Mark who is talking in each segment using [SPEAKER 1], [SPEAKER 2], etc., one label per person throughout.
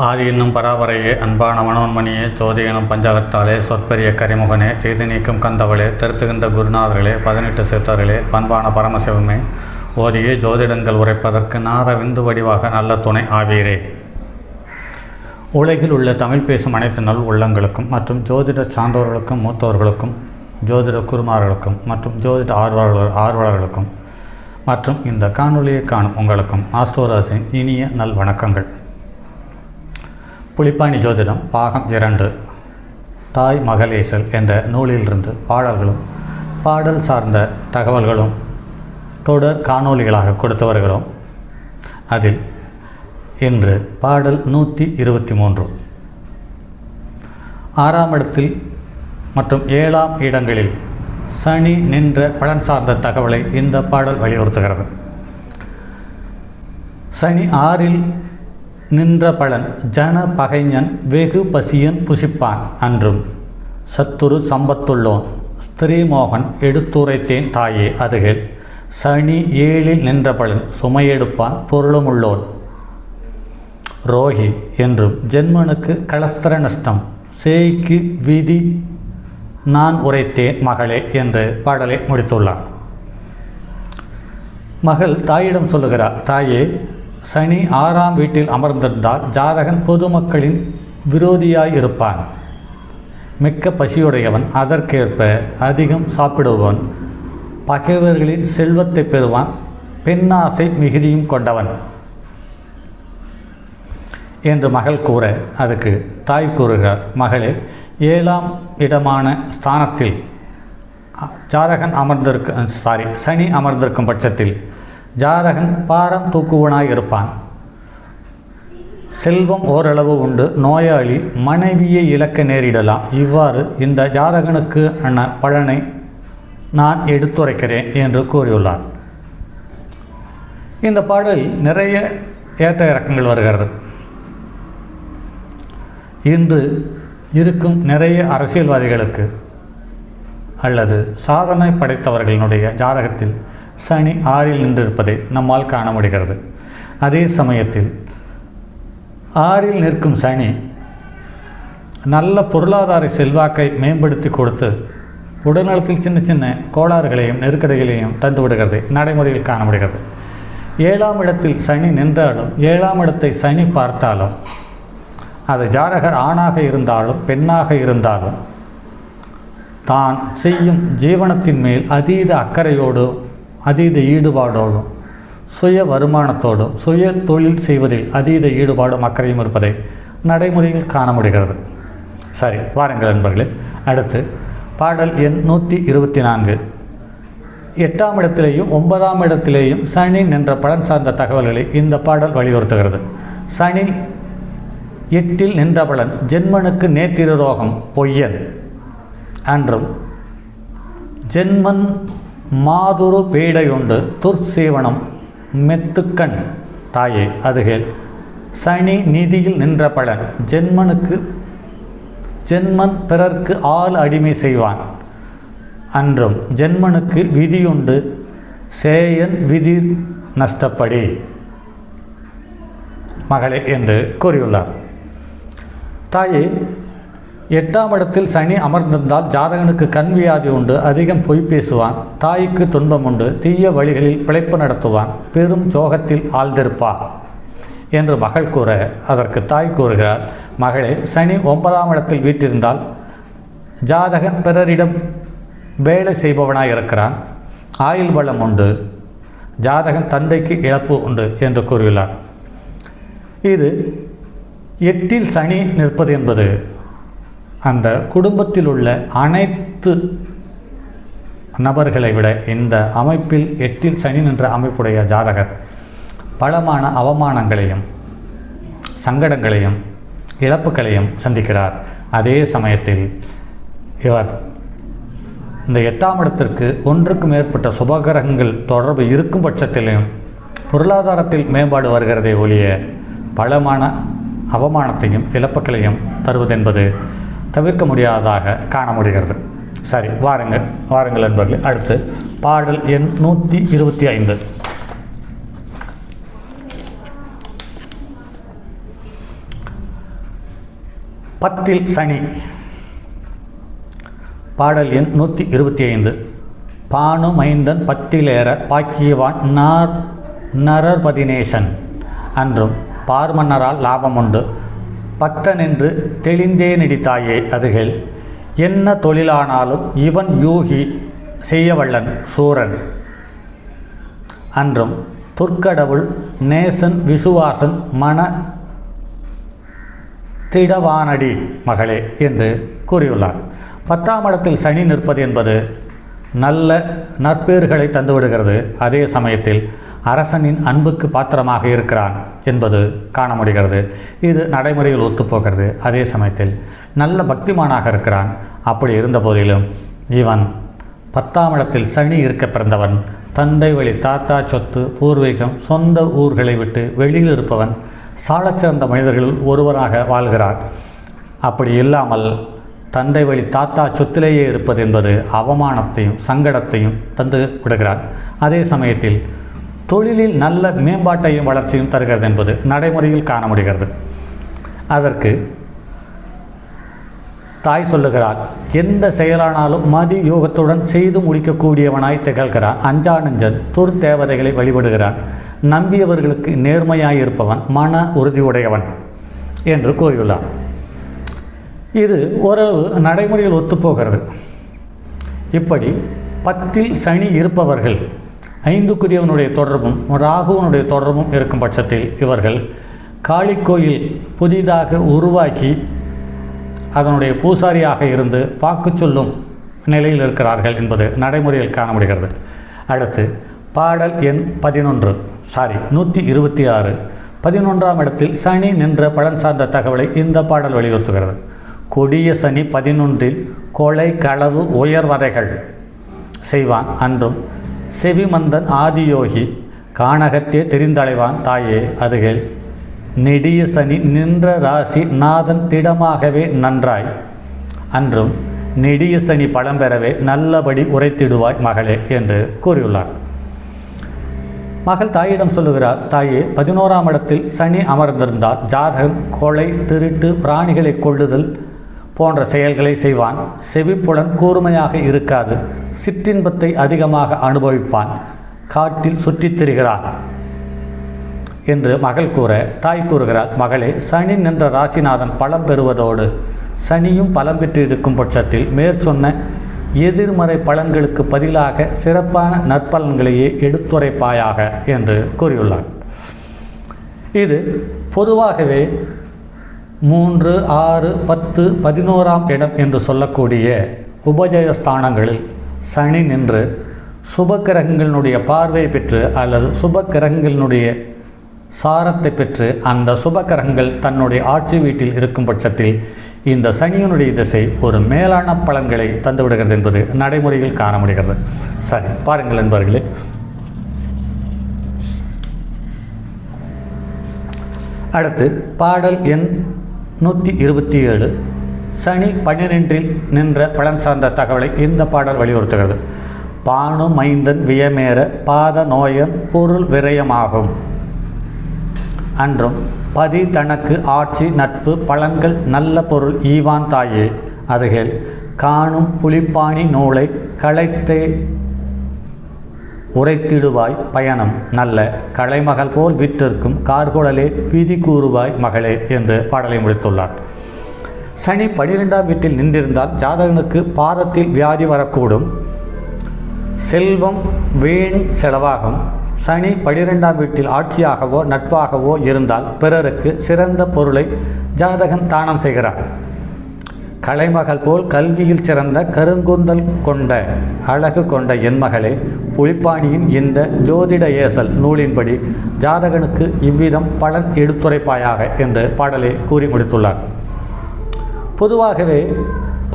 [SPEAKER 1] ஆதி என்னும் பராபரையே, அன்பான மனோன்மணியே, ஜோதி எனும் பஞ்சகத்தாலே, சொற்பெரிய கரிமுகனே, தீது நீக்கும் கந்தவளே, திருத்துகின்ற குருநாதர்களே, 18 சித்தர்களே, பண்பான பரமசிவமே, ஓதியே ஜோதிடங்கள் உரைப்பதற்கு நார விந்து வடிவாக நல்ல துணை ஆவீரே. உலகில் உள்ள தமிழ் பேசும் அனைத்து நல் உள்ளங்களுக்கும் மற்றும் ஜோதிட சான்றோர்களுக்கும் மூத்தவர்களுக்கும் ஜோதிட குருமார்களுக்கும் மற்றும் ஜோதிட ஆர்வலர்களுக்கும் மற்றும் இந்த காணொலியை காணும் உங்களுக்கும் ஆஸ்ட்ரோராஜின் இனிய நல் வணக்கங்கள். புலிப்பாணி ஜோதிடம் பாகம் 2 தாய் மகளேசல் என்ற நூலிலிருந்து பாடல்களும் பாடல் சார்ந்த தகவல்களும் தொடர் காணொலிகளாக கொடுத்து வருகிறோம். அதில் இன்று பாடல் 123 6ஆம் இடத்தில் மற்றும் 7ஆம் இடங்களில் சனி நின்ற பலன் சார்ந்த தகவலை இந்த பாடல் வலியுறுத்துகிறது. சனி 6இல் நின்ற பலன் ஜன பகைஞன் வெகு பசியன் புசிப்பான் அன்றும் சத்துரு சம்பத்துள்ளோன் ஸ்திரீமோகன் எடுத்துரைத்தேன் தாயே அதுகள் சனி 7இல் நின்ற பலன் சுமையெடுப்பான் பொருளுமுள்ளோன் ரோகி என்றும் ஜென்மனுக்கு கலஸ்திர நஷ்டம் சேய்க்கு விதி நான் உரைத்தேன் மகளே என்று பாடலை முடித்துள்ளார். மகள் தாயிடம் சொல்லுகிறார், தாயே, சனி 6ஆம் வீட்டில் அமர்ந்திருந்தால் ஜாதகன் பொதுமக்களின் விரோதியாயிருப்பான், மிக்க பசியுடையவன், அதற்கேற்ப அதிகம் சாப்பிடுவன், பகைவர்களின் செல்வத்தை பெறுவான், பெண்ணாசை மிகுதியும் கொண்டவன் என்று மகள் கூற அதுக்கு தாய் கூறுகிறார், மகளே, 7ஆம் இடமான ஸ்தானத்தில் சனி அமர்ந்திருக்கும் பட்சத்தில் ஜாதகன் பாரம் தூக்குவனாய் இருப்பான், செல்வம் ஓரளவு உண்டு, நோயாளி, மனைவியை இழக்க நேரிடலாம். இவ்வாறு இந்த ஜாதகனுக்கு பலனை நான் எடுத்துரைக்கிறேன் என்று கூறியுள்ளார். இந்த பாடலில் நிறைய ஏற்ற இறக்கங்கள் வருகிறது. இன்று இருக்கும் நிறைய அரசியல்வாதிகளுக்கு அல்லது சாதனை படைத்தவர்களினுடைய ஜாதகத்தில் சனி 6இல் நின்றிருப்பதை நம்மால் காண முடிகிறது. அதே சமயத்தில் 6இல் நிற்கும் சனி நல்ல பொருளாதார செல்வாக்கை மேம்படுத்தி கொடுத்து உடல்நலத்தில் சின்ன சின்ன கோளாறுகளையும் நெருக்கடிகளையும் தந்துவிடுகிறது, நடைமுறையில் காண முடிகிறது. 7ஆம் இடத்தில் சனி நின்றாலும் 7ஆம் இடத்தை சனி பார்த்தாலும் அது ஜாதகர் ஆணாக இருந்தாலும் பெண்ணாக இருந்தாலும் தான் செய்யும் ஜீவனத்தின் மேல் அதீத அக்கறையோடும் அதீத ஈடுபாடோடும் சுய வருமானத்தோடும் சுய தொழில் செய்வதில் அதீத ஈடுபாடும் அக்கறையும் இருப்பதை நடைமுறையில் காண முடிகிறது. சரி, வாருங்கள் நண்பர்களே. அடுத்து பாடல் எண் 124 8ஆம் இடத்திலேயும் 9ஆம் இடத்திலேயும் சனி நின்ற பலன் சார்ந்த தகவல்களை இந்த பாடல் வலியுறுத்துகிறது. சனி 8இல் நின்ற பலன் ஜென்மனுக்கு நேத்திர ரோகம் பொய்யன் அன்றும் ஜென்மன் மாதுரு பீடையுண்டு துர்சேவனம் மெத்துக்கண் தாயே அதுகள் சனி நிதியில் நின்ற பலன் ஜென்மன் பிறர்க்கு ஆள் அடிமை செய்வான் அன்றும் ஜென்மனுக்கு விதியுண்டு சேயன் விதி நஷ்டப்படி மகளே என்று கூறியுள்ளார். தாயே, 8ஆம் இடத்தில் சனி அமர்ந்திருந்தால் ஜாதகனுக்கு கண் வியாதி உண்டு, அதிகம் பொய் பேசுவான், தாய்க்கு துன்பம் உண்டு, தீய வழிகளில் பிழைப்பு நடத்துவான், பெரும் சோகத்தில் ஆழ்ந்திருப்பான் என்று மகள் கூற அதற்கு தாய் கூறுகிறார், மகளே, சனி 9ஆம் இடத்தில் வீற்றிருந்தால் ஜாதகன் பிறரிடம் வேலை செய்பவனாய் இருக்கிறான், ஆயுள் பலம் உண்டு, ஜாதகன் தந்தைக்கு இழப்பு உண்டு என்று கூறியுள்ளார். இது 8இல் சனி நிற்பது என்பது அந்த குடும்பத்தில் உள்ள அனைத்து நபர்களை விட இந்த அமைப்பில் 8இல் சனி நின்ற அமைப்புடைய ஜாதகர் பலமான அவமானங்களையும் சங்கடங்களையும் இழப்புகளையும் சந்திக்கிறார். அதே சமயத்தில் இவர் இந்த 8ஆம் இடத்திற்கு ஒன்றுக்கு மேற்பட்ட சுபகிரகங்கள் தொடர்பு இருக்கும் பட்சத்திலும் பொருளாதாரத்தில் மேம்பாடு வருகிறதை ஒழிய பலமான அவமானத்தையும் இழப்புகளையும் தருவதென்பது தவிர்க்க முடியாததாக காண முடிகிறது. சரி, வாருங்கள் நண்பர்களே. அடுத்து பாடல் எண் 125 10 சனி. பாடல் எண் 125. பானு மைந்தன் பத்திலேற பாக்கியவான் நரர்பதிநேசன் அன்றும் பார்மன்னரால் லாபமுண்டு பக்தனென்று தெளிந்தே நிடித்தாயே அதுகள் என்ன தொழிலானாலும் இவன் யூகி செய்யவல்லன் சூரன் அன்றும் துர்க்கடவுள் நேசன் விசுவாசன் மன திடவானடி மகளே என்று கூறியுள்ளார். 10ஆம் இடத்தில் சனி நிற்பது என்பது நல்ல நற்பேறுகளை தந்துவிடுகிறது. அதே சமயத்தில் அரசனின் அன்புக்கு பாத்திரமாக இருக்கிறான் என்பது காண முடிகிறது. இது நடைமுறையில் ஒத்துப்போகிறது. அதே சமயத்தில் நல்ல பக்திமானாக இருக்கிறான். அப்படி இருந்த போதிலும் இவன் 10ஆம் இடத்தில் சனி இருக்க பிறந்தவன். தந்தை வழி தாத்தா சொத்து பூர்வீகம் சொந்த ஊர்களை விட்டு வெளியில் இருப்பவன். சாலச்சிறந்த மனிதர்களில் ஒருவராக வாழ்கிறார். அப்படி இல்லாமல் தந்தை வழி தாத்தா சொத்திலேயே இருப்பது என்பது அவமானத்தையும் சங்கடத்தையும் தந்து விடுகிறார். அதே சமயத்தில் தொழிலில் நல்ல மேம்பாட்டையும் வளர்ச்சியும் தருகிறது என்பது நடைமுறையில் காண முடிகிறது. அதற்கு தாய் சொல்லுகிறார், எந்த செயலானாலும் மதி யோகத்துடன் செய்து முடிக்கக்கூடியவனாய் திகழ்கிறான். அஞ்சா நெஞ்சன் துர் தேவதைகளை வழிபடுகிறான். நம்பியவர்களுக்கு நேர்மையாயிருப்பவன் மன உறுதியுடையவன் என்று கூறியுள்ளார். இது ஓரளவு நடைமுறையில் ஒத்துப்போகிறது. இப்படி 10 சனி இருப்பவர்கள் 5க்குரியவனுடைய தொடர்பும் ராகுவனுடைய தொடர்பும் இருக்கும் பட்சத்தில் இவர்கள் காளி கோயில் புதிதாக உருவாக்கி அதனுடைய பூசாரியாக இருந்து வாக்கு சொல்லும் நிலையில் இருக்கிறார்கள் என்பது நடைமுறையில் காண முடிகிறது. அடுத்து பாடல் எண் 126. 11ஆம் இடத்தில் சனி நின்ற பலன் சார்ந்த தகவலை இந்த பாடல் வலியுறுத்துகிறது. கொடிய சனி 11இல் கொலை களவு உயர்வதைகள் செய்வான். அன்றும் செவிமந்தன் ஆதியோகி கானகத்தே தெரிந்தடைவான் தாயே அதுகள் நெடிய சனி நின்ற ராசி நாதன் திடமாகவே நன்றாய். அன்றும் நெடிய சனி பழம்பெறவே நல்லபடி உரைத்திடுவாய் மகளே என்று கூறியுள்ளார். மகள் தாயிடம் சொல்லுகிறார், தாயே 11ஆம் இடத்தில் சனி அமர்ந்திருந்தால் ஜாதகம் கொலை திருட்டு பிராணிகளை கொள்ளுதல் போன்ற செயல்களை செய்வான். செவிப்புலன் கூர்மையாக இருக்காது. சிற்றின்பத்தை அதிகமாக அனுபவிப்பான். காட்டில் சுற்றித் திரிகிறான் என்று மகள் கூற தாய் கூறுகிறார், மகளே சனி நின்ற ராசிநாதன் பலம் பெறுவதோடு சனியும் பலம் பெற்றிருக்கும் பட்சத்தில் மேற்சொன்ன எதிர்மறை பலன்களுக்கு பதிலாக சிறப்பான நற்பலன்களையே எடுத்துரைப்பாயாக என்று கூறியுள்ளார். இது பொதுவாகவே 3, 6, 10, 11ஆம் இடம் என்று சொல்லக்கூடிய உபஜயஸ்தானங்களில் சனி நின்று சுபக்கிரகங்களினுடைய பார்வை பெற்று அல்லது சுபக்கிரகங்களினுடைய சாரத்தை பெற்று அந்த சுபக்கிரகங்கள் தன்னுடைய ஆட்சி வீட்டில் இருக்கும் பட்சத்தில் இந்த சனியினுடைய திசை ஒரு மேலான பலன்களை தந்துவிடுகிறது என்பது நடைமுறையில் காண முடிகிறது. சரி, பாருங்கள் நண்பர்களே, அடுத்து பாடல் எண் 127. சனி 12இல் நின்ற பலன் சார்ந்த தகவலை இந்த பாடல் வலியுறுத்துகிறது. பானு மைந்தன் வியமேற பாத நோயன் பொருள் விரயமாகும். அன்றும் பதி தனக்கு ஆட்சி நட்பு பலன்கள் நல்ல பொருள் ஈவான் தாயே அதுகள் காணும் புலிப்பாணி நூலை களைத்தே உரைத்திடுவாய் பயணம் நல்ல கலைமகள் போல் விற்றிருக்கும் கார்குழலே விதி கூறுவாய் மகளே என்று பாடலை முடித்துள்ளார். சனி 12ஆம் வீட்டில் நின்றிருந்தால் ஜாதகனுக்கு பாதத்தில் வியாதி வரக்கூடும். செல்வம் வீண் செலவாகும். சனி 12ஆம் வீட்டில் ஆட்சியாகவோ நட்பாகவோ இருந்தால் பிறருக்கு சிறந்த பொருளை ஜாதகன் தானம் செய்கிறார். கலைமகள் போல் கல்வியில் சிறந்த கருங்குந்தல் கொண்ட அழகு கொண்ட என் மகளே புலிப்பாணியின் இந்த ஜோதிட ஏசல் நூலின்படி ஜாதகனுக்கு இவ்விதம் பலன் எடுத்துரைப்பாயாக என்று பாடலை கூறி முடித்துள்ளார். பொதுவாகவே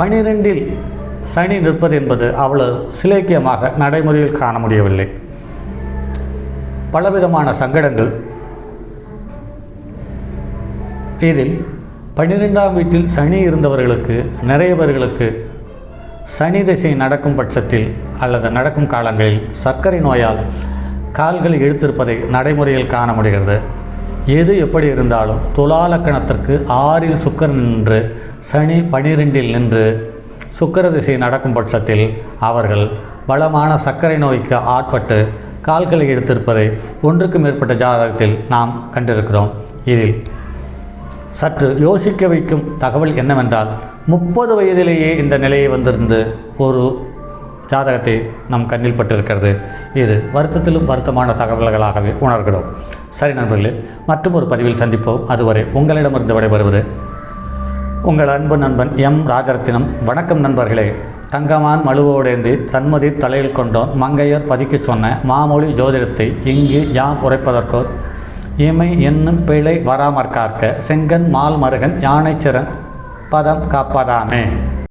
[SPEAKER 1] 12இல் சனி நிற்பது என்பது அவ்வளவு சிலேக்கியமாக நடைமுறையில் காண முடியவில்லை. பலவிதமான சங்கடங்கள் இதில் 12ஆம் வீட்டில் சனி இருந்தவர்களுக்கு நிறைய பேர்களுக்கு சனி திசை நடக்கும் பட்சத்தில் அல்லது நடக்கும் காலங்களில் சர்க்கரை நோயால் கால்களை இழுத்திருப்பதை நடைமுறையில் காண முடிகிறது. எது எப்படி இருந்தாலும் துலா லக்கணத்திற்கு 6இல் சுக்கிரன் நின்று சனி 12இல் நின்று சுக்கிர திசை நடக்கும் பட்சத்தில் அவர்கள் பலமான சர்க்கரை நோய்க்கு ஆட்பட்டு கால்களை எடுத்திருப்பதை ஒன்றுக்கு மேற்பட்ட ஜாதகத்தில் நாம் கண்டிருக்கிறோம். இதில் சற்று யோசிக்க வைக்கும் தகவல் என்னவென்றால் 30 வயதிலேயே இந்த நிலையை வந்திருந்து ஒரு ஜாதகத்தை நம் கண்ணில் பட்டிருக்கிறது. இது வருத்தத்திலும் வருத்தமான தகவல்களாகவே உணர்கிறோம். சரி நண்பர்களே, மற்றும் ஒரு பதிவில் சந்திப்போம். அதுவரை உங்களிடமிருந்து விடைபெறுவது உங்கள் அன்பு நண்பன் எம் ராஜரத்தினம். வணக்கம் நண்பர்களே. தங்கமான் மழுவோடேந்தி தன்மதி தலையில் கொண்டோன் மங்கையர் பதிக்கச் சொன்ன மாமொழி ஜோதிடத்தை இங்கு யாம் உரைப்பதற்கோ இமை என்னும் பிழை வராமற்காக்க செங்கன் மால் மருகன் யானைச்சிறன் பதம் காப்பதாமே.